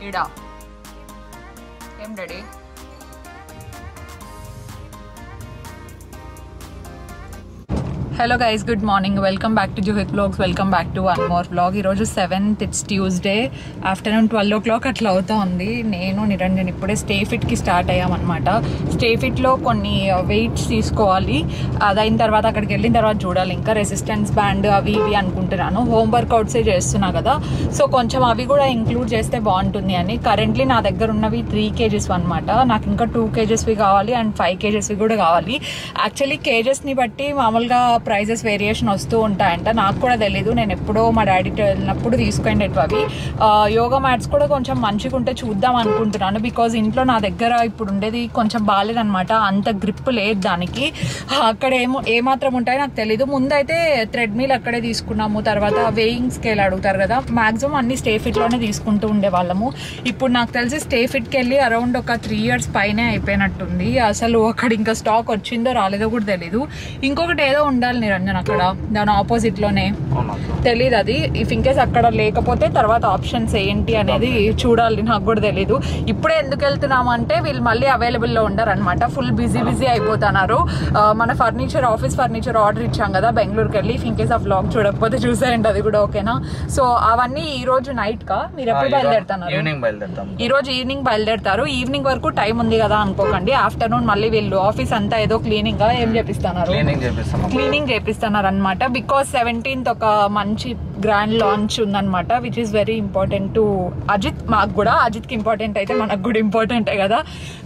ఈడ ఏం daddy hello guys, good morning. Welcome back to Juhith vlogs. Welcome back to one more vlog. ఈరోజు 7th, it's Tuesday. Afternoon 12 o'clock అట్లా అవుతా ఉంది. నేను నిరంజన్ ఇప్పుడే స్టే ఫిట్కి స్టార్ట్ అయ్యామన్నమాట. స్టే ఫిట్లో కొన్ని వెయిట్స్ తీసుకోవాలి. అదైన తర్వాత అక్కడికి వెళ్ళిన తర్వాత చూడాలి. ఇంకా రెసిస్టెన్స్ బ్యాండ్ అవి ఇవి అనుకుంటున్నాను. హోమ్ వర్కౌట్సే చేస్తున్నా కదా, సో కొంచెం అవి కూడా ఇంక్లూడ్ చేస్తే బాగుంటుంది అని. కరెంట్లీ నా దగ్గర ఉన్నవి 3 kgs అనమాట. నాకు ఇంకా 2 kgsవి కావాలి అండ్ 5 kgsవి కూడా కావాలి. యాక్చువల్లీ కేజెస్ని బట్టి మామూలుగా ప్రైజెస్ వేరియేషన్ వస్తూ ఉంటాయంట. నాకు కూడా తెలీదు. నేను ఎప్పుడో మా డాడీతో వెళ్ళినప్పుడు తీసుకునేటివి అవి. యోగా మ్యాట్స్ కూడా కొంచెం మంచిగా ఉంటే చూద్దాం అనుకుంటున్నాను. బికాజ్ ఇంట్లో నా దగ్గర ఇప్పుడు ఉండేది కొంచెం బాగాలేదనమాట. అంత గ్రిప్ లేదు దానికి. అక్కడ ఏమాత్రం ఉంటాయో నాకు తెలీదు. ముందైతే థ్రెడ్మిల్ అక్కడే తీసుకున్నాము. తర్వాత వెయింగ్ స్కేల్ అడుగుతారు కదా, మాక్సిమం అన్ని స్టే ఫిట్లోనే తీసుకుంటూ ఉండేవాళ్ళము. ఇప్పుడు నాకు తెలిసి స్టే ఫిట్కి వెళ్ళి అరౌండ్ ఒక 3 years పైనే అయిపోయినట్టుంది. అసలు అక్కడ ఇంకా స్టాక్ వచ్చిందో రాలేదో కూడా తెలీదు. ఇంకొకటి ఏదో ఉండాలి నిరంజన్ అక్కడ, దాని ఆపోజిట్ లోనే. తెలీదు అది. ఇఫ్ ఇన్కేస్ అక్కడ లేకపోతే తర్వాత ఆప్షన్స్ ఏంటి అనేది చూడాలి. నాకు కూడా తెలీదు. ఇప్పుడే ఎందుకు వెళ్తున్నాము అంటే వీళ్ళు మళ్ళీ అవైలబుల్లో ఉండరు అనమాట. ఫుల్ బిజీ అయిపోతున్నారు. మన ఫర్నిచర్, ఆఫీస్ ఫర్నిచర్ ఆర్డర్ ఇచ్చాం కదా బెంగళూరుకి వెళ్ళి. ఇఫ్ ఇన్కేస్ ఆ వ్లాగ్ చూడకపోతే చూసేయండి, అది కూడా ఓకేనా. సో అవన్నీ ఈ రోజు నైట్ కా, మీరు ఎప్పుడు బయలుదేరుతున్నారు? ఈ రోజు ఈవినింగ్ బయలుదేరుతారు. ఈవినింగ్ వరకు టైం ఉంది కదా అనుకోకండి. ఆఫ్టర్నూన్ మళ్ళీ వీళ్ళు ఆఫీస్ అంతా ఏదో క్లీనింగ్ ఏం చేపిస్తున్నారు, క్లీనింగ్ చేపిస్తున్నారు అనమాట. బికాస్ 17th ఒక మంచి గ్రాండ్ లాంచ్ ఉందనమాట, which is very important to Ajith. మాకు కూడా, అజిత్కి ఇంపార్టెంట్ అయితే మనకు కూడా ఇంపార్టెంటే కదా.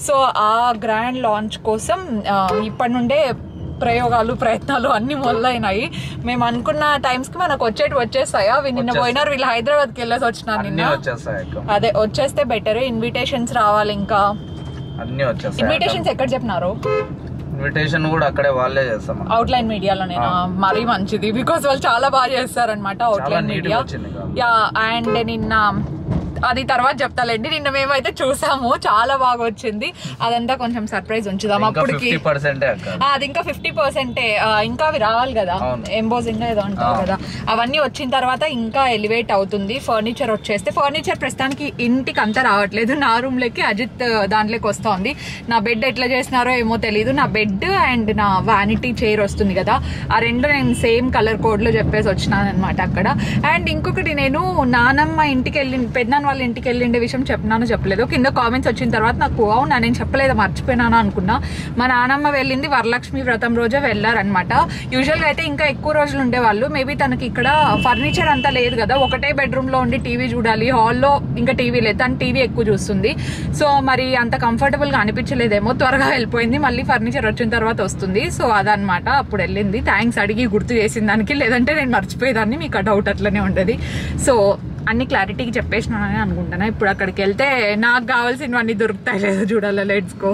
సో ఆ గ్రాండ్ లాంచ్ కోసం ఇప్పటి నుండే ప్రయత్నాలు అన్ని మొదలైనాయి. మేము అనుకున్న టైమ్స్ కి మనకు వచ్చేస్తాయా? నిన్న పోయినారు వీళ్ళు, హైదరాబాద్కి వెళ్ళేసి వచ్చినారు నిన్న. అదే వచ్చేస్తే బెటర్. ఇన్విటేషన్స్ రావాలి. ఇంకా ఇన్విటేషన్స్ ఎక్కడ చెప్పినారు? ఇన్విటేషన్ కూడా అక్కడే వాళ్ళే చేస్తాం, అవుట్లైన్ మీడియాలోనేనా? మరీ మంచిది, బికాస్ వాళ్ళు చాలా బాగా చేస్తారనమాట అవుట్లైన్ మీడియా. యా, అండ్ నిన్న అది తర్వాత చెప్తాలేండి. నిన్న మేమైతే చూసాము, చాలా బాగా వచ్చింది. అదంతా కొంచెం సర్ప్రైజ్ ఉంచుదాం అప్పటికి. అది ఇంకా 50%. ఇంకా అవి రావాలి కదా, ఎంబోజింగ్ ఏదో అంటారు కదా. అవన్నీ వచ్చిన తర్వాత ఇంకా ఎలివేట్ అవుతుంది. ఫర్నిచర్ వచ్చేస్తే, ఫర్నిచర్ ప్రస్తుతానికి ఇంటికి అంతా రావట్లేదు. నా రూమ్ లోకి అజిత్ దాంట్లోకి వస్తా ఉంది. నా బెడ్ ఎట్లా చేసినారో ఏమో తెలియదు. నా బెడ్ అండ్ నా వ్యానిటీ చైర్ వస్తుంది కదా, ఆ రెండు నేను సేమ్ కలర్ కోడ్ లో చెప్పేసి వచ్చినాను అనమాట అక్కడ. అండ్ ఇంకొకటి, నేను నానమ్మ ఇంటికి వెళ్ళి, పెద్దనాన్న వాళ్ళ ఇంటికి వెళ్ళిండే విషయం చెప్పినానో చెప్పలేదు. కింద కామెంట్స్ వచ్చిన తర్వాత నాకు అవునా నేను చెప్పలేదు, మర్చిపోయినాను అనుకున్నా. మా నానమ్మ వెళ్ళింది వరలక్ష్మి వ్రతం రోజే వెళ్ళారనమాట. యూజువల్గా అయితే ఇంకా ఎక్కువ రోజులు ఉండేవాళ్ళు. మేబీ తనకి ఇక్కడ ఫర్నిచర్ అంతా లేదు కదా, ఒకటే బెడ్రూమ్ లో ఉండి టీవీ చూడాలి. హాల్లో ఇంకా టీవీ లేదు, తను టీవీ ఎక్కువ చూస్తుంది. సో మరి అంత కంఫర్టబుల్ గా అనిపించలేదేమో, త్వరగా వెళ్ళిపోయింది. మళ్ళీ ఫర్నిచర్ వచ్చిన తర్వాత వస్తుంది. సో అదనమాట, అప్పుడు వెళ్ళింది. థ్యాంక్స్ అడిగి గుర్తు చేసిన దానికి, లేదంటే నేను మర్చిపోయేదాన్ని. మీకు ఆ డౌట్ అట్లనే ఉండేది. సో అన్ని క్లారిటీకి చెప్పేసినానని అనుకుంటున్నా. ఇప్పుడు అక్కడికి వెళ్తే నాకు కావాల్సినవన్నీ దొరుకుతాయి లేదు చూడాలి. Let's go.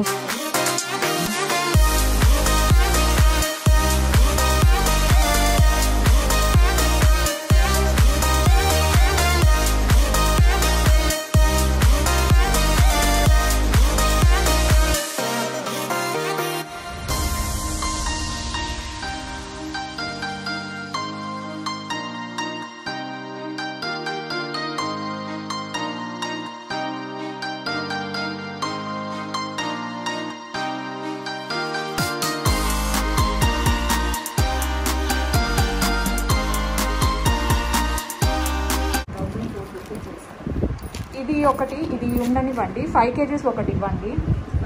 ఒకటి ఇది ఉండనివ్వండి. 5 kgs ఒకటి ఇవ్వండి.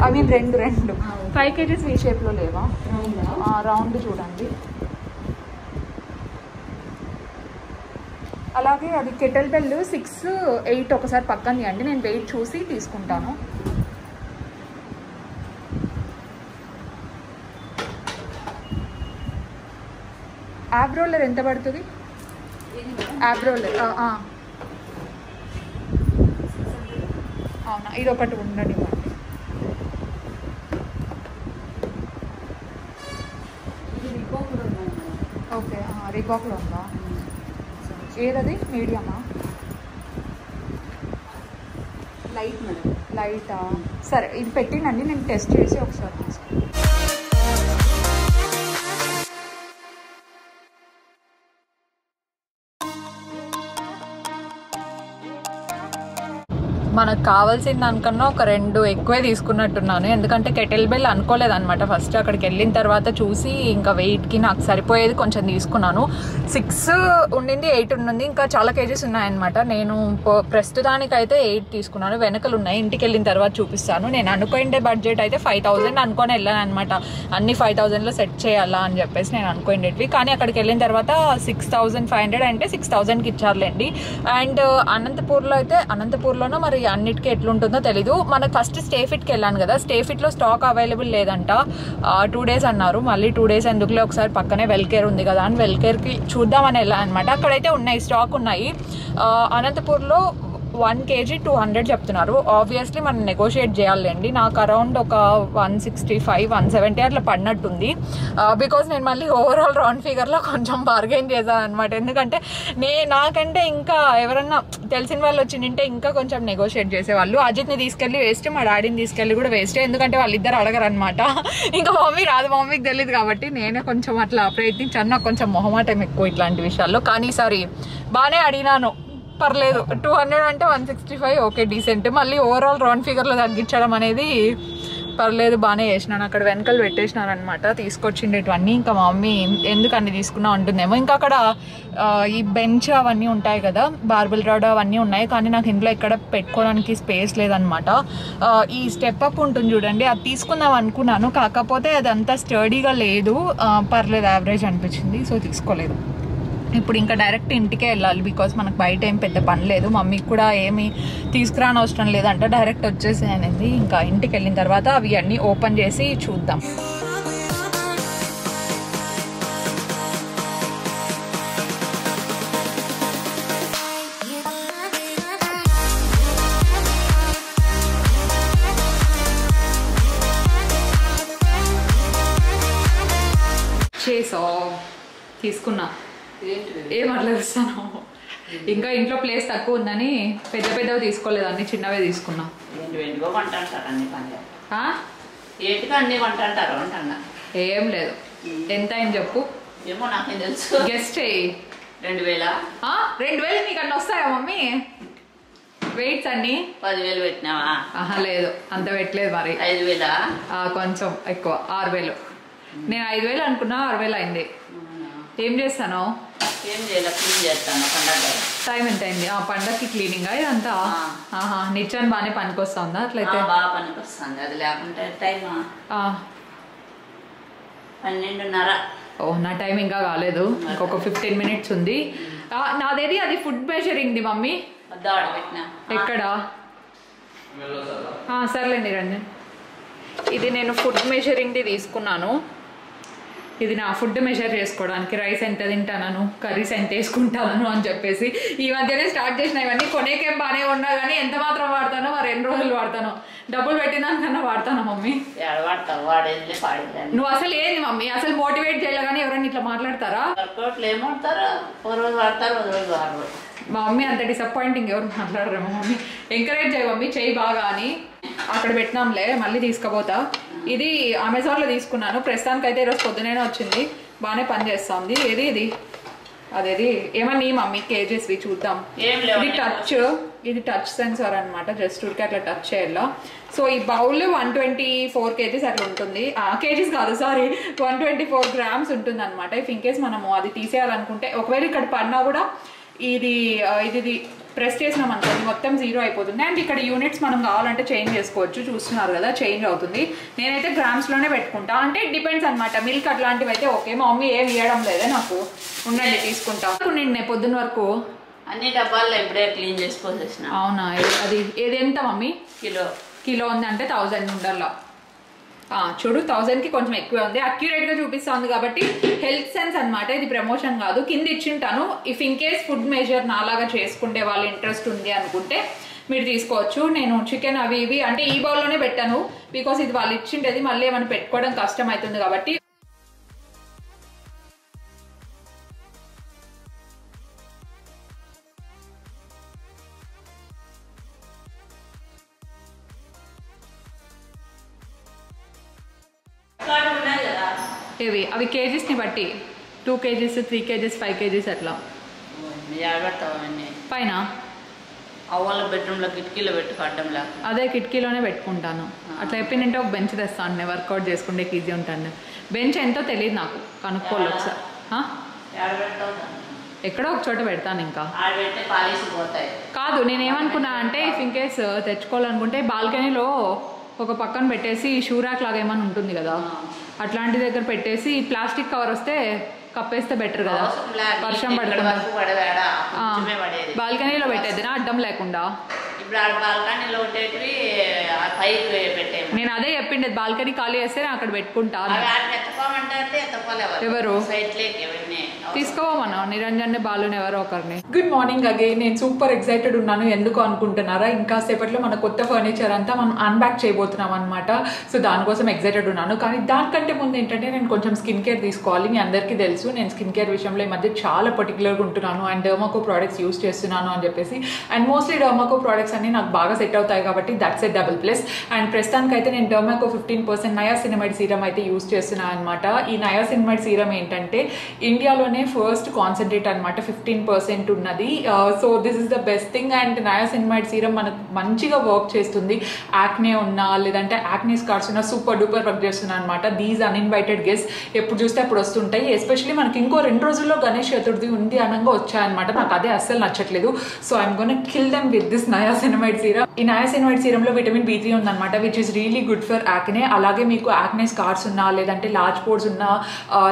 ఐ మీన్ రెండు 5 kgs ఈ షేప్లో లేవా? రౌండ్ చూడండి. అలాగే అది కెటల్ బెల్ 6, 8 ఒకసారి పక్కన తీయండి. నేను వెయిట్ చూసి తీసుకుంటాను. యాప్ రోలర్ ఎంత పడుతుంది? యాప్ రోలర్ అవునా, ఇది ఒకటి ఉండనివ్వండి. ఓకే, రీబాక్లో ఉందా? ఏదది? మీడియమా? లైటా? సరే, ఇది పెట్టినండి, నేను టెస్ట్ చేసి ఒకసారి తీసుకుంటాను. మనకు కావాల్సిన దానికన్నా ఒక 2 ఎక్కువే తీసుకున్నట్టున్నాను. ఎందుకంటే కెటిల్ బెల్ అనుకోలేదు అనమాట. ఫస్ట్ అక్కడికి వెళ్ళిన తర్వాత చూసి ఇంకా వెయిట్కి నాకు సరిపోయేది కొంచెం తీసుకున్నాను. 6 ఉండింది, 8 ఉండింది, ఇంకా చాలా కేజీస్ ఉన్నాయన్నమాట. నేను ప్రస్తుతానికైతే 8 తీసుకున్నాను. వెనకలు ఉన్నాయి, ఇంటికి వెళ్ళిన తర్వాత చూపిస్తాను. నేను అనుకోండే బడ్జెట్ అయితే 5000 అనుకొని వెళ్ళాను అనమాట. అన్ని 5000లో సెట్ చేయాలా అని చెప్పేసి నేను అనుకోండేటివి. కానీ అక్కడికి వెళ్ళిన తర్వాత 6500 అంటే 6000కి ఇచ్చారులేండి. అండ్ అనంతపూర్లోనో మరి అన్నిటికీ ఎట్లుంటుందో తెలీదు. మనకు ఫస్ట్ స్టేఫిట్కి వెళ్ళాను కదా, స్టేఫిట్లో స్టాక్ అవైలబుల్ లేదంట. 2 days అన్నారు. మళ్ళీ 2 days ఎందుకులే, ఒకసారి పక్కనే వెల్కేర్ ఉంది కదా అని వెల్కేర్కి చూద్దామని వెళ్ళాను అనమాట. అక్కడైతే ఉన్నాయి, స్టాక్ ఉన్నాయి. అనంతపూర్లో 1 kg 200 చెప్తున్నారు. ఆబ్వియస్లీ మనం నెగోషియేట్ చేయాలండి. నాకు అరౌండ్ ఒక 165 170 అట్లా పడినట్టుంది. బికాజ్ నేను మళ్ళీ ఓవరాల్ రౌండ్ ఫిగర్లో కొంచెం బార్గెన్ చేశాను అనమాట. ఎందుకంటే నాకంటే ఇంకా ఎవరన్నా తెలిసిన వాళ్ళు వచ్చింటే ఇంకా కొంచెం నెగోషియేట్ చేసేవాళ్ళు. అజిత్ని తీసుకెళ్ళి వేస్ట్, మా డాడీని తీసుకెళ్ళి కూడా వేస్ట్. ఎందుకంటే వాళ్ళిద్దరు అడగరు అనమాట. ఇంకా మమ్మీ రాదు, మమ్మీకి తెలియదు కాబట్టి నేనే కొంచెం అట్లా ప్రయత్నించాను. నాకు కొంచెం మొహమాటం ఎక్కువ ఇట్లాంటి విషయాల్లో. కానీ ఈసారి బాగానే అడిగినాను, పర్లేదు. 200 అంటే 165 ఓకే, డీసెంట్. మళ్ళీ ఓవరాల్ రౌండ్ ఫిగర్లో తగ్గించడం అనేది పర్లేదు, బాగానే చేసినాను. అక్కడ వెనకలు పెట్టేసినాను అనమాట తీసుకొచ్చిండేటివన్నీ. ఇంకా మా మమ్మీ ఎందుకు అన్ని తీసుకున్నా ఉంటుందేమో. ఇంకా అక్కడ ఈ బెంచ్ అవన్నీ ఉంటాయి కదా, బార్బుల్ రాడ్ అవన్నీ ఉన్నాయి. కానీ నాకు ఇంట్లో ఎక్కడ పెట్టుకోవడానికి స్పేస్ లేదనమాట. ఈ స్టెప్ అప్ ఉంటుంది చూడండి, అది తీసుకుందాం అనుకున్నాను. కాకపోతే అదంతా స్టడీగా లేదు, పర్లేదు, యావరేజ్ అనిపించింది. సో తీసుకోలేదు. ఇప్పుడు ఇంకా డైరెక్ట్ ఇంటికే వెళ్ళాలి. బికాస్ మనకు బయట ఏం పెద్ద పని లేదు. మమ్మీకి కూడా ఏమి తీసుకురాని అవసరం లేదంట, డైరెక్ట్ వచ్చేసి అనేది. ఇంకా ఇంటికి వెళ్ళిన తర్వాత అవి అన్నీ ఓపెన్ చేసి చూద్దాం. తీసుకున్నా ఏమట్లా చూస్తాను. ఇంకా ఇంట్లో ప్లేస్ తక్కువ ఉందని పెద్దవి తీసుకోలేదు, అన్ని చిన్నవే తీసుకున్నా. ఏం లేదు. ఎంత అయింది చెప్పు. ఏమో నాకేం తెలుసు. గెస్ట్ అయ్యి 2000. 2000 నీకు అన్నీ వస్తాయా మమ్మీ? వెయిట్స్ అన్ని 10,000 పెట్టినావా? ఆహా లేదు, అంత పెట్టలేదు. మరి 5,000 కొంచెం ఎక్కువ, 6000. నేను 5,000 అనుకున్నా, 6000 అయింది. ఏం చేస్తాను? ఏం చేయాలి, క్లీన్ చేస్తాను. పండగ టైం ఎంత అయింది? పండగకి క్లీనింగ్ ఇదంతా? నిచ్చాను బాగానే పనికి వస్తుందా? అట్లయితే బాగా పనికి వస్తుంది. అది లేకుంటే టైం 12:30. ఓ, నా టైం ఇంకా కాలేదు, ఇంకొక 15 minutes ఉంది. నాదేది అది ఫుడ్ మెజరింగ్ది మమ్మీ. ఎక్కడ? సర్లేండి రండి. ఇది నేను ఫుడ్ మెజరింగ్ది తీసుకున్నాను. ఇది నా ఫుడ్ మెజర్ చేసుకోవడానికి, రైస్ ఎంత తింటాను, కర్రీస్ ఎంత వేసుకుంటాను అని చెప్పేసి. ఈ మధ్యనే స్టార్ట్ చేసిన ఇవన్నీ. కొనేకేం బాగానే ఉన్నా కానీ ఎంత మాత్రం వాడతానో, మరి ఎన్ని రోజులు వాడతానో, డబ్బులు పెట్టినాకన్నా వాడతాను మమ్మీ. నువ్వు అసలు ఏంది మమ్మీ, అసలు మోటివేట్ చేయాలి కానీ ఎవరైనా ఇట్లా మాట్లాడతారా? మా మమ్మీ అంత డిసప్పాయింటింగ్ ఎవరు మాట్లాడరు. మా మమ్మీ ఎంకరేజ్ చేయ మమ్మీ, చెయ్యి బాగా అని. అక్కడ పెట్టినాంలే, మళ్ళీ తీసుకుపోతా. ఇది అమెజాన్లో తీసుకున్నాను. ప్రస్తుతానికి అయితే ఈరోజు పొద్దునైనా వచ్చింది, బాగానే పని చేస్తుంది. ఏది ఇది అదేది ఏమన్నా మమ్మీ కేజెస్వి చూద్దాం. ఇది టచ్ సెన్సార్ అనమాట. జస్ట్ ఊరికే అట్లా టచ్ చేయాలా. సో ఈ బౌల్ 124 kgs అట్లా ఉంటుంది. కేజీస్ కాదు, సారీ, 124 grams ఉంటుంది అనమాట. ఇఫ్ ఇన్ కేస్ మనము అది తీసేయాలనుకుంటే, ఒకవేళ ఇక్కడ పడినా కూడా ఇది ప్రెస్ చేసినాం అనుకోండి మొత్తం 0 అయిపోతుంది. అండ్ ఇక్కడ యూనిట్స్ మనం కావాలంటే చేంజ్ చేసుకోవచ్చు. చూస్తున్నారు కదా, చేంజ్ అవుతుంది. నేనైతే గ్రామ్స్లోనే పెట్టుకుంటా. అంటే డిపెండ్స్ అనమాట. మిల్క్ అట్లాంటివి అయితే ఓకే. మా మమ్మీ ఏమి ఇవ్వడం లేదే నాకు. ఉండండి తీసుకుంటా. నిన్నే పొద్దున్న వరకు అన్ని డబ్బాల్లో ఇప్పుడే క్లీన్ చేసుకోసేసిన. అవునా? అది ఏది ఎంత మమ్మీ? కిలో ఉంది అంటే 1000 ఉండాల. చూడు, 1000కి కొంచెం ఎక్కువే ఉంది. అక్యురేట్గా చూపిస్తుంది కాబట్టి హెల్త్ సెన్స్ అనమాట. ఇది ప్రమోషన్ కాదు. కింద ఇచ్చింటాను. If in case food measure నాలాగా చేసుకుంటే వాళ్ళు ఇంట్రెస్ట్ ఉంది అనుకుంటే మీరు తీసుకోవచ్చు. నేను చికెన్ అవి ఇవి అంటే ఈ బౌల్లోనే పెట్టాను. బికాస్ ఇది వాళ్ళు ఇచ్చిండేది, మళ్ళీ ఏమైనా పెట్టుకోవడం కష్టం అవుతుంది కాబట్టి. ఇవి అవి కేజీస్ని బట్టి 2 kgs 3 kgs 5 kgs అట్లా. పైన అవ్వాల బెడ్రూమ్లో కిటికీలో పెట్టుకో అడ్డం లేకుండా. అదే కిటికీలోనే పెట్టుకుంటాను. అట్లా చెప్పిందంటే ఒక బెంచ్ తెస్తాను, నేను వర్కౌట్ చేసుకుంటే ఈజీ ఉంటాను. బెంచ్ ఎంతో తెలియదు నాకు, కనుక్కోవాలి ఒకసారి. ఎక్కడో ఒక చోట పెడతాను. ఇంకా కాదు, నేనేమనుకున్నా అంటే ఇఫ్ ఇన్ కేస్ తెచ్చుకోవాలనుకుంటే బాల్కనీలో ఒక పక్కన పెట్టేసి షూ ర్యాక్ లాగా ఏమైనా ఉంటుంది కదా, అట్లాంటి దగ్గర పెట్టేసి ప్లాస్టిక్ కవర్ వస్తే కప్పేస్తే బెటర్ కదా, వర్షం పడకుండా. బాల్కనీలో పెట్టేది నా అడ్డం లేకుండా. నేను అదే చెప్పిండే, బాల్కనీ ఖాళీ చేస్తే అక్కడ పెట్టుకుంటా. ఎవరు తీసుకోమన్నా నిరంజన్ బాలుని ఎవరో ఒకరిని. Good morning again. నేను సూపర్ ఎక్సైటెడ్ ఉన్నాను. ఎందుకు అనుకుంటున్నారా, ఇంకా సేపట్లో మన కొత్త ఫర్నిచర్ అంతా మనం అన్బ్యాక్ చేయబోతున్నాం అనమాట. సో దానికోసం ఎక్సైటెడ్ ఉన్నాను. కానీ దానికంటే ముందు ఏంటంటే నేను కొంచెం స్కిన్ కేర్ తీసుకోవాలి. మీ అందరికీ తెలుసు నేను స్కిన్ కేర్ విషయంలో ఈ మధ్య చాలా పర్టికులర్గా ఉంటున్నాను. అండ్ డర్మాకో ప్రోడక్ట్స్ యూస్ చేస్తున్నాను అని చెప్పేసి. అండ్ మోస్ట్లీ డర్మాకో ప్రోడక్ట్స్ అన్ని నాకు బాగా సెట్ అవుతాయి కాబట్టి that's a double plus. And ప్రస్తుతానికైతే నేను డర్మాకో 15% నయాసినమైడ్ సీరం అయితే యూస్ చేస్తున్నాను అనమాట. ఈ నయాసినమైడ్ సీరం ఏంటంటే ఇండియాలోనే ఫస్ట్ కాన్సన్ట్రేట్ అనమాట, 15% ఉన్నది. So this is the best thing. And niacinamide serum మనకు మంచిగా వర్క్ చేస్తుంది. యాక్నే ఉన్నా లేదంటే యాక్నే స్కార్స్ ఉన్నా సూపర్ డూపర్ వర్క్ చేస్తున్నా అనమాట. దీస్ అన్ఇన్వైటెడ్ గెస్ట్ ఎప్పుడు చూస్తే అప్పుడు వస్తుంటాయి. ఎస్పెషల్లీ మనకి ఇంకో 2 రోజుల్లో గణేష్ చతుర్థి ఉంది అనగా వచ్చాయన్నమాట. నాకు అదే అస్సలు నచ్చట్లేదు. So I'm gonna kill them with this niacinamide serum. ఈ నయాసినమైడ్ సీరంలో విటమిన్ B3 ఉందన్నమాట, which is really good for acne. అలాగే మీకు యాక్నే స్కార్స్ ఉన్నా లేదంటే లార్జ్ పోర్స్ ఉన్నా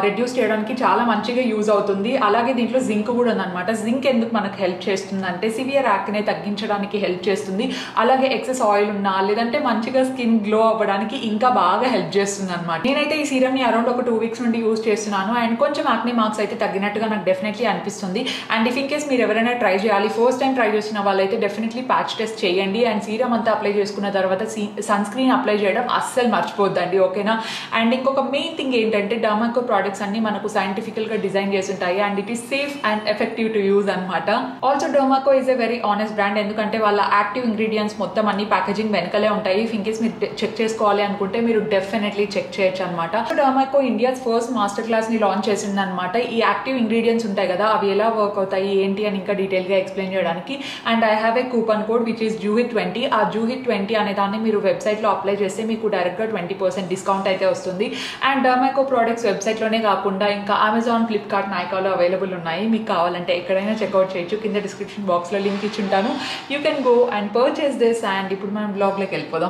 రెడ్యూస్ చేయడానికి చాలా మంచిగా యూజ్ అవుతుంది. అలాగే దీంట్లో జింక్ కూడా ఉందన్నమాట. జింక్ ఎందుకు మనకు హెల్ప్ చేస్తుంది అంటే సివియర్ యాక్నే తగ్గించడానికి హెల్ప్ చేస్తుంది. అలాగే ఎక్సెస్ ఆయిల్ ఉన్నా లేదంటే మంచిగా స్కిన్ గ్లో అవ్వడానికి ఇంకా బాగా హెల్ప్ చేస్తుంది అనమాట. నేనైతే ఈ సీరంని అరౌండ్ ఒక 2 weeks నుండి యూజ్ చేస్తున్నాను. అండ్ కొంచెం యాక్నే మార్క్స్ అయితే తగ్గినట్టుగా నాకు డెఫినెట్లీ అనిపిస్తుంది. అండ్ ఇఫ్ ఇన్ కేస్ మీరు ఎవరైనా ట్రై చేయాలి, ఫస్ట్ టైం ట్రై చేసిన వాళ్ళైతే డెఫినెట్లీ ప్యాచ్ టెస్ట్ చేయండి. అండ్ సీరం అంతా అప్లై చేసుకున్న తర్వాత సన్ స్క్రీన్ అప్లై చేయడం అస్సలు మర్చిపోద్దండి, ఓకేనా. అండ్ ఇంకొక మెయిన్ థింగ్ ఏంటంటే డర్మాకో ప్రోడక్ట్స్ అన్ని మనకు సైంటిఫికల్ గా డిజైన్ చేసి ఉంటాయి. And it is safe and effective to use అనమాట. Also Dermaco is a very honest brand, ఎందుకంటే వాళ్ళ యాక్టివ్ ఇంగ్రీడియంట్స్ మొత్తం అన్ని ప్యాకేజింగ్ వెనకలే ఉంటాయి. ఇఫ్ ఇన్ కేస్ మీరు చెక్ చేసుకోవాలి అనుకుంటే మీరు డెఫినెట్లీ చెక్ చేయొచ్చు అనమాట. Dermaco India's first master class ని లాంచ్ చేసింది అనమాట. ఈ యాక్టివ్ ఇంగ్రీడియంట్స్ ఉంటాయి కదా, అవి ఎలా వర్క్ అవుతాయి ఏంటి అని ఇంకా డీటెయిల్ గా ఎక్స్ప్లెయిన్ చేయడానికి. And I have a coupon code which is JUHIT20. ఆ JUHIT20 అనే దాన్ని మీరు వెబ్సైట్ లో అప్లై చేస్తే మీకు డైరెక్ట్ గా 20% డిస్కౌంట్ అయితే వస్తుంది. అండ్ డర్మాకో ప్రోడక్ట్స్ వెబ్సైట్ లోనే కాకుండా ఇంకా అమెజాన్, ఫ్లిప్కార్ట్, నైకాలో అవైలబుల్ ఉన్నాయి. మీకు కావాలంటే ఎక్కడైనా చెక్అవుట్ చేయొచ్చు. కింద డిస్క్రిప్షన్ బాక్స్ లో లింక్ ఇచ్చుంటాను. You can go and purchase this. And ఇప్పుడు మనం బ్లాగ్ లోకి వెళ్ళిపోదాం.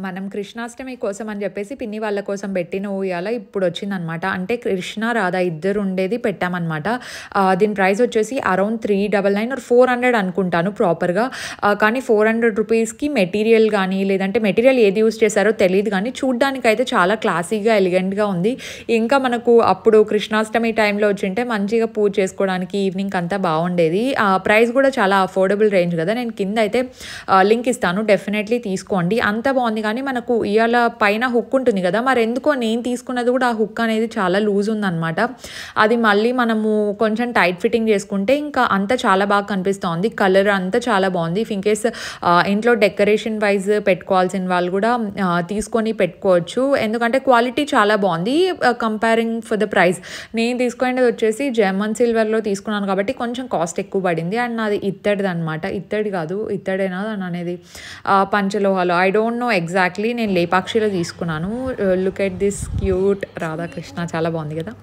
మనం కృష్ణాష్టమి కోసం అని చెప్పేసి పిన్ని వాళ్ళ కోసం పెట్టిన ఊయాల ఇప్పుడు వచ్చిందనమాట. అంటే కృష్ణ రాధా ఇద్దరు ఉండేది పెట్టామన్నమాట. దీని ప్రైస్ వచ్చేసి అరౌండ్ 399 or 400 అనుకుంటాను ప్రాపర్గా. కానీ 400 రూపీస్కి మెటీరియల్ కానీ లేదంటే మెటీరియల్ ఏది యూస్ చేశారో తెలియదు, కానీ చూడ్డానికి అయితే చాలా క్లాసీగా ఎలిగెంట్గా ఉంది. ఇంకా మనకు అప్పుడు కృష్ణాష్టమి టైంలో వచ్చింటే మంచిగా పూజ చేసుకోవడానికి ఈవినింగ్ అంతా బాగుండేది. ప్రైస్ కూడా చాలా అఫోర్డబుల్ రేంజ్ కదా. నేను కింద అయితే లింక్ ఇస్తాను, డెఫినెట్లీ తీసుకోండి. అంత బాగుంది. కానీ మనకు ఇవాళ పైన హుక్ ఉంటుంది కదా, మరి ఎందుకో నేను తీసుకున్నది కూడా ఆ హుక్ అనేది చాలా లూజ్ ఉందన్నమాట. అది మళ్ళీ మనము కొంచెం టైట్ ఫిట్టింగ్ చేసుకుంటే ఇంకా అంతా చాలా బాగా కనిపిస్తుంది. కలర్ అంతా చాలా బాగుంది. ఇఫ్ ఇన్ కేస్ ఇంట్లో డెకరేషన్ వైజ్ పెట్టుకోవాల్సిన వాళ్ళు కూడా తీసుకొని పెట్టుకోవచ్చు, ఎందుకంటే క్వాలిటీ చాలా బాగుంది కంపేరింగ్ ఫర్ ద ప్రైస్. నేను తీసుకునేది వచ్చేసి జర్మన్ సిల్వర్లో తీసుకున్నాను కాబట్టి కొంచెం కాస్ట్ ఎక్కువ పడింది. అండ్ నాది ఇత్తడిది అనమాట. ఇత్తడి కాదు, ఇత్తడేనా అని అనేది పంచలోహాలు, ఐ డోంట్ నో ఎగ్జాక్ట్లీ. నేను లేపాక్షిలో తీసుకున్నాను. Look at this cute Radhakrishna, చాలా బాగుంది కదా.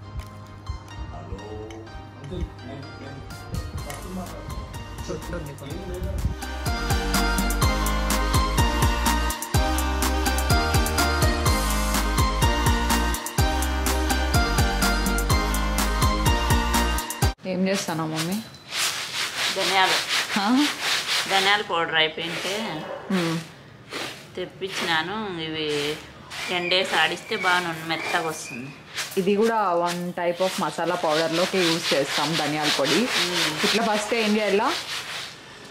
ఏం చేస్తానా మమ్మీ? ధనియాల పౌడర్ అయిపోయింటే తెప్పించినాను. ఇవి 10 days ఆడిస్తే బాగా మెత్తగా వస్తుంది. ఇది కూడా 1 type ఆఫ్ మసాలా పౌడర్లోకి యూజ్ చేస్తాం ధనియాల పొడి. ఇట్లా ఫస్ట్ ఏం చేయాలా?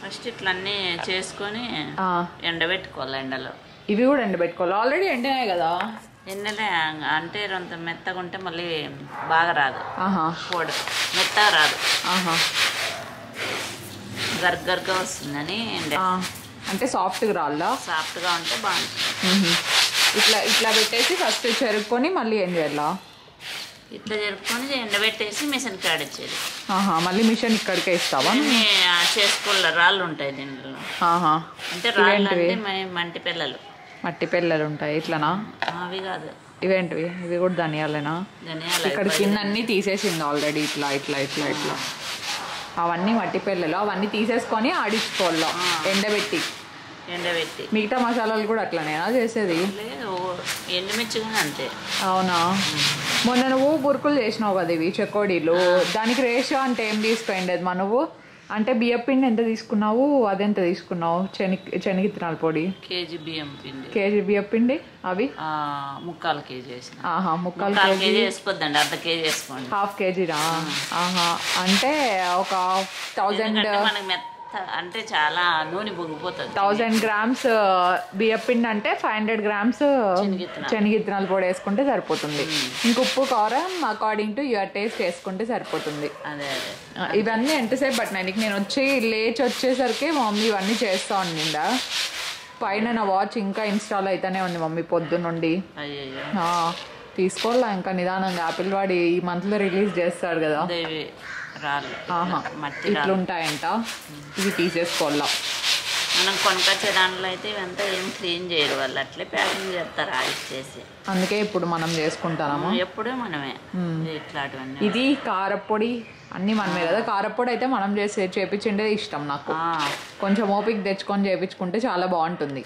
ఫస్ట్ ఇట్లా అన్నీ చేసుకొని ఎండబెట్టుకోవాలి ఎండలో. ఇవి కూడా ఎండబెట్టుకోవాలి. ఆల్రెడీ ఎండినాయి కదా. ఎన్నెలే అంటే కొంత మెత్తగా ఉంటే మళ్ళీ బాగా రాదు. పొడి మెత్తగా రాదు, గర్గర్గా వస్తుందని. అంటే సాఫ్ట్గా రాళ్ళా? సాఫ్ట్గా ఉంటే బాగుంటుంది. ఇట్లా పెట్టేసి ఫస్ట్ చెరుక్కొని మళ్ళీ ఏం చేయాలా? ఇట్లా జరుపుకొని ఎండబెట్టేసి మిషన్ కాడిచ్చేది. మళ్ళీ మిషన్ ఇక్కడికే ఇస్తావా? చేసుకోవాలి, రాళ్ళు ఉంటాయి దీంట్లో. అంటే రాళ్ళు అంటే మట్టి పిల్లలు ఉంటాయి. ఇట్లనా? అవి కాదు, ఇవేంటివి? ఇవి కూడా ధనియాలేనా? ఇక్కడ కింద అన్ని తీసేసింది ఆల్రెడీ. ఇట్లా ఇట్లా ఇట్లా ఇట్లా అవన్నీ మట్టి పిల్లలు, అవన్నీ తీసేసుకొని ఆడించుకోవాలి ఎండబెట్టి. మిగతా మసాలాలు కూడా అట్లనేనా చేసేది? ఎండుమిర్చి కూడా అంతే. అవునా? మొన్న నువ్వు బురుకులు చేసినావు కదా, ఇవి చెకోడీలు, దానికి రేషియో అంటే ఏం తీసుకోండి మా నువ్వు? అంటే బియ్యం పిండి ఎంత తీసుకున్నావు, అదెంత తీసుకున్నావు? శనగిత్తనాల పొడి కేజీ బియ్యం పిండి, కేజీ బియ్యం పిండి అవి 3/4 కేజీ వేసిన. 3/4 కేజీ వేసుకోద్దండి, అర్ధ కేజీ వేసుకోండి. ½ కేజీరా? అంటే ఒక 1000 మనకి మెత్త అంటే చాలా నూనె పొంగిపోతుంది. 1000 grams బియ్యం పిండి అంటే 500 grams శనగిత్తనాల పొడి వేసుకుంటే సరిపోతుంది. ఇంక ఉప్పు కారం అకార్డింగ్ టు యువర్ టేస్ట్ వేసుకుంటే సరిపోతుంది. అదే ఇవన్నీ ఎంతసేపు పట్టినాయి నీకు? నేను లేచి వచ్చేసరికి మా మమ్మీ ఇవన్నీ చేస్తా ఉండిందా. పైన నా వాచ్ ఇంకా ఇన్స్టాల్ అయితేనే ఉంది మమ్మీ పొద్దున్నుండి. తీసుకోవాలా ఇంకా నిదానంగా. యాపిల్ వాడి ఈ మంత్ లో రిలీజ్ చేస్తాడు కదా. ఇట్లుంటాయంట, ఇవి తీసేసుకోవాలా. మనం కొనుకొచ్చే దాంట్లో అయితే ఇవంతా ఏం క్లీన్ చేయరు వాళ్ళు, అట్లే ప్యాకింగ్ చేస్తారు ఆడిచ్చేసి. అందుకే ఇప్పుడు మనం చేసుకుంటాము, ఎప్పుడు మనమే ఇట్లాంటివన్నీ. ఇది కారపొడి అన్ని మనమే కదా. కారపొడి అయితే మనం చేపించిండే ఇష్టం నాకు. కొంచెం ఓపిక తెచ్చుకొని చేపించుకుంటే చాలా బాగుంటుంది.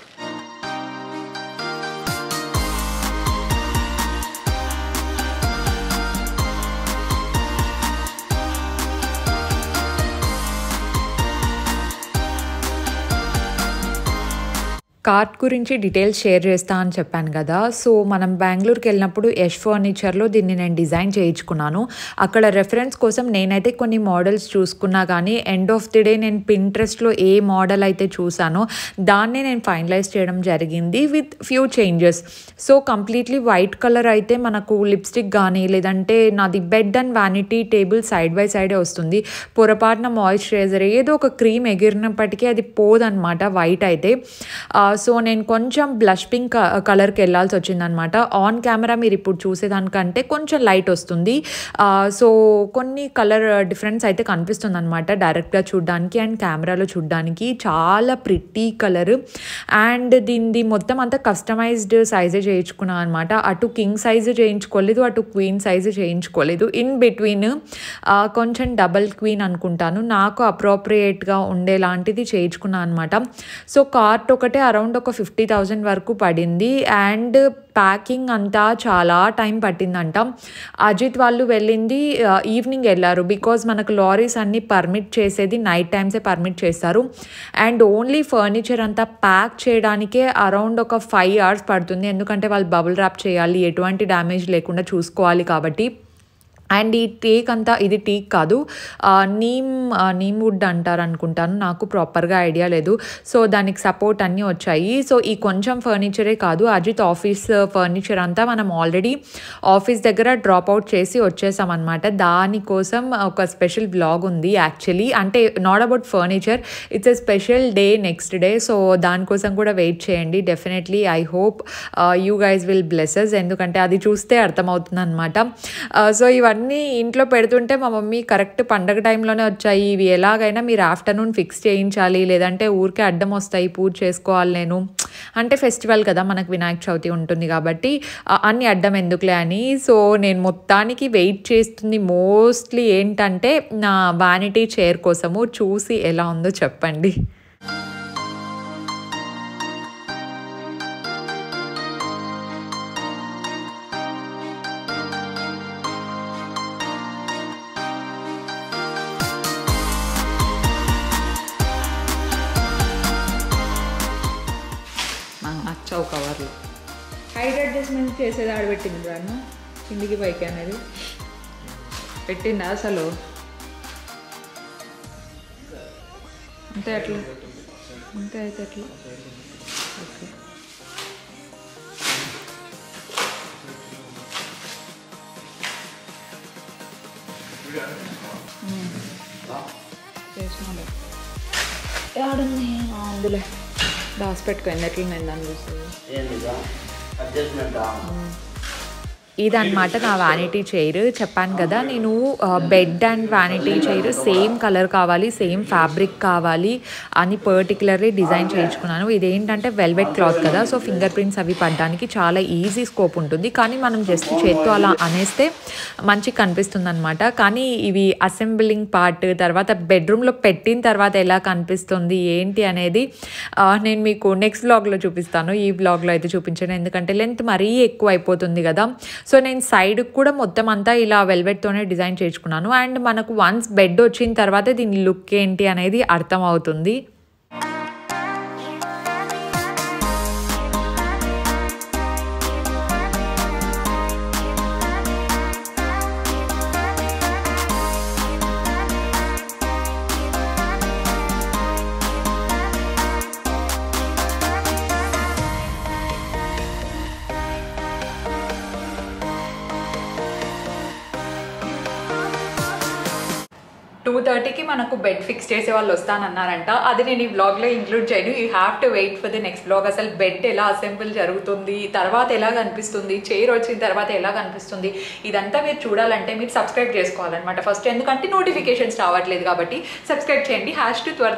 కార్ట్ గురించి డీటెయిల్స్ షేర్ చేస్తా అని చెప్పాను కదా. సో మనం బెంగళూరుకి వెళ్ళినప్పుడు యష్ ఫర్నిచర్లో దీన్ని నేను డిజైన్ చేయించుకున్నాను. అక్కడ రెఫరెన్స్ కోసం నేనైతే కొన్ని మోడల్స్ చూసుకున్నా, కానీ ఎండ్ ఆఫ్ ది డే నేను పింట్రెస్ట్లో ఏ మోడల్ అయితే చూసానో దాన్నే నేను ఫైనలైజ్ చేయడం జరిగింది with few changes. So completely white colour అయితే మనకు లిప్స్టిక్ కానీ లేదంటే నాది bed and vanity table side by సైడే వస్తుంది. పొరపాటున మాయిశ్చరైజర్ ఏదో ఒక క్రీమ్ ఎగిరినప్పటికీ అది పోదనమాట వైట్ అయితే. సో నేను కొంచెం బ్లష్ పింక్ కలర్కి వెళ్ళాల్సి వచ్చిందనమాట. ఆన్ కెమెరా మీరు ఇప్పుడు చూసేదానికంటే కొంచెం లైట్ వస్తుంది. సో కొన్ని కలర్ డిఫరెన్స్ అయితే కనిపిస్తుంది అనమాట డైరెక్ట్గా చూడడానికి అండ్ కెమెరాలో చూడడానికి. చాలా ప్రిటీ కలర్ అండ్ దీనిది మొత్తం అంతా కస్టమైజ్డ్ సైజే చేయించుకున్నాను అనమాట. అటు కింగ్ సైజు చేయించుకోలేదు, అటు క్వీన్ సైజు చేయించుకోలేదు. ఇన్ బిట్వీన్ కొంచెం డబల్ క్వీన్ అనుకుంటాను, నాకు అప్రోప్రియేట్గా ఉండేలాంటిది చేయించుకున్నాను అనమాట. సో కార్ట్ ఒకటే అరౌండ్ ఒక 50,000 వరకు పడింది అండ్ ప్యాకింగ్ అంతా చాలా టైం పట్టిందంట. అజిత్ వాళ్ళు వెళ్ళింది ఈవినింగ్ వెళ్ళారు, బికాజ్ మనకు లారీస్ అన్నీ పర్మిట్ చేసేది నైట్ టైమ్సే పర్మిట్ చేస్తారు అండ్ ఓన్లీ ఫర్నిచర్ అంతా ప్యాక్ చేయడానికే అరౌండ్ ఒక 5 hours పడుతుంది. ఎందుకంటే వాళ్ళు బబుల్ ర్యాప్ చేయాలి, ఎటువంటి డ్యామేజ్ లేకుండా చూసుకోవాలి కాబట్టి. అండ్ ఈ టేక్ అంతా, ఇది టేక్ కాదు, నీమ్ వుడ్ అంటారు అనుకుంటాను, నాకు ప్రాపర్గా ఐడియా లేదు. సో దానికి సపోర్ట్ అన్నీ వచ్చాయి. సో ఈ కొంచెం ఫర్నిచరే కాదు, అజిత్ ఆఫీస్ ఫర్నిచర్ అంతా మనం ఆల్రెడీ ఆఫీస్ దగ్గర డ్రాప్ అవుట్ చేసి వచ్చేసామన్నమాట. దానికోసం ఒక స్పెషల్ బ్లాగ్ ఉంది యాక్చువల్లీ. అంటే not about furniture, it's a special day next day. So దానికోసం కూడా వెయిట్ చేయండి. Definitely I hope you guys will blesses, ఎందుకంటే అది చూస్తే అర్థమవుతుంది అనమాట. సో ఇవన్నీ ఇంట్లో పెడుతుంటే మా మమ్మీ కరెక్ట్ పండగ టైంలోనే వచ్చాయి, ఇవి ఎలాగైనా మీరు ఆఫ్టర్నూన్ ఫిక్స్ చేయించాలి, లేదంటే ఊరికే అడ్డం వస్తాయి, పూజ చేసుకోవాలి నేను అంటే. ఫెస్టివల్ కదా మనకు, వినాయక చవితి ఉంటుంది కాబట్టి అన్ని అడ్డం ఎందుకులే అని. సో నేను మొత్తానికి వెయిట్ చేస్తుంది మోస్ట్లీ ఏంటంటే నా వ్యానిటీ చైర్ కోసము. చూసి ఎలా ఉందో చెప్పండి. నచ్చవు కవర్లు. హైట్ అడ్జస్ట్మెంట్ చేసేది ఆడబెట్టింది బ్రాను, కిందికి పైకి అనేది పెట్టిందా అసలు? అంతే అట్లా, అంతే అయితే అట్లా. ఓకే చేసినాలే ఏడుంది అందులో దాచిపెట్టుకోండి ఎట్లున్నాయి దాన్ని చూస్తుంది ఇదన్నమాట నా వ్యానిటీ చైర్. చెప్పాను కదా నేను bed and vanity chair same colour కావాలి, సేమ్ ఫ్యాబ్రిక్ కావాలి అని పర్టికులర్లీ డిజైన్ చేయించుకున్నాను. ఇదేంటంటే వెల్వెట్ క్లాత్ కదా, సో ఫింగర్ ప్రింట్స్ అవి పడడానికి చాలా ఈజీ స్కోప్ ఉంటుంది. కానీ మనం జస్ట్ చేత్తో అలా అనేస్తే మంచిగా కనిపిస్తుంది అనమాట. కానీ ఇవి అసెంబ్లింగ్ పార్ట్ తర్వాత బెడ్రూమ్లో పెట్టిన తర్వాత ఎలా కనిపిస్తుంది ఏంటి అనేది నేను మీకు నెక్స్ట్ బ్లాగ్లో చూపిస్తాను. ఈ బ్లాగ్లో అయితే చూపించాను, ఎందుకంటే లెంత్ మరీ ఎక్కువ అయిపోతుంది కదా. సో నేను సైడ్కి కూడా మొత్తం అంతా ఇలా వెల్వెట్తోనే డిజైన్ చేసుకున్నాను. అండ్ మనకు వన్స్ బెడ్ వచ్చిన తర్వాత దీని లుక్ ఏంటి అనేది అర్థం అవుతుంది. టూ 2:30కి మనకు బెడ్ ఫిక్స్ చేసే వాళ్ళు వస్తానన్నారంట. అది నేను ఈ బ్లాగ్లో ఇంక్లూడ్ చేయను. You have to wait for the next blog. అసలు బెడ్ ఎలా అసెంబుల్ జరుగుతుంది, తర్వాత ఎలా కనిపిస్తుంది, చైర్ వచ్చిన తర్వాత ఎలా కనిపిస్తుంది, ఇదంతా మీరు చూడాలంటే మీరు సబ్స్క్రైబ్ చేసుకోవాలన్నమాట ఫస్ట్. ఎందుకంటే నోటిఫికేషన్స్ రావట్లేదు కాబట్టి సబ్స్క్రైబ్ చేయండి.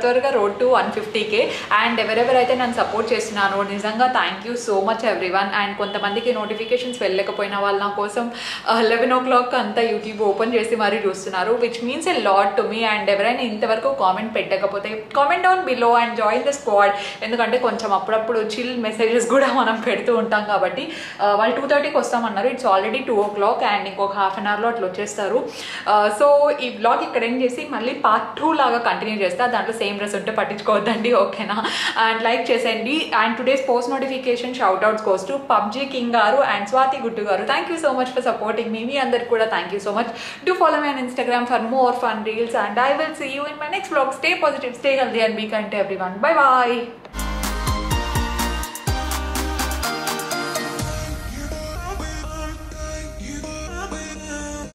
#త్వరగా రోడ్ టు 150K. అండ్ ఎవరెవరైతే నన్ను సపోర్ట్ చేస్తున్నారో నిజంగా thank you so much everyone. And కొంతమందికి నోటిఫికేషన్స్ వెళ్ళకపోయిన వాళ్ళు నా కోసం 11 o'clock అంతా యూట్యూబ్ ఓపెన్ చేసి మరీ చూస్తున్నారు, which means a lot to me. And ఎవరైనా ఇంతవరకు కామెంట్ పెట్టకపోతే comment down below and join the squad. ఎందుకంటే కొంచెం అప్పుడప్పుడు చిల్ మెసేజెస్ కూడా మనం పెడుతూ ఉంటాం కాబట్టి. వాళ్ళు 2:30కి వస్తామన్నారు. ఇట్స్ ఆల్రెడీ 2 o'clock అండ్ ఇంకొక ½ an hourలో అట్లా వచ్చేస్తారు. సో ఈ బ్లాగ్ ఇక్కడ ఏం చేసి మళ్ళీ part 2 లాగా కంటిన్యూ చేస్తా. దాంట్లో సేమ్ డ్రెస్ ఉంటే పట్టించుకోవద్దండి, ఓకేనా? అండ్ లైక్ చేసేయండి. And today's post notification shout outs goes to PUBG king గారు అండ్ స్వాతి గుట్టు గారు. Thank you so much for supporting me. మీ అందరికి కూడా thank you so much. Do follow me on Instagram for more fun reels. And I will see you in my next vlog. Stay positive, stay healthy and be kind to everyone. Bye bye.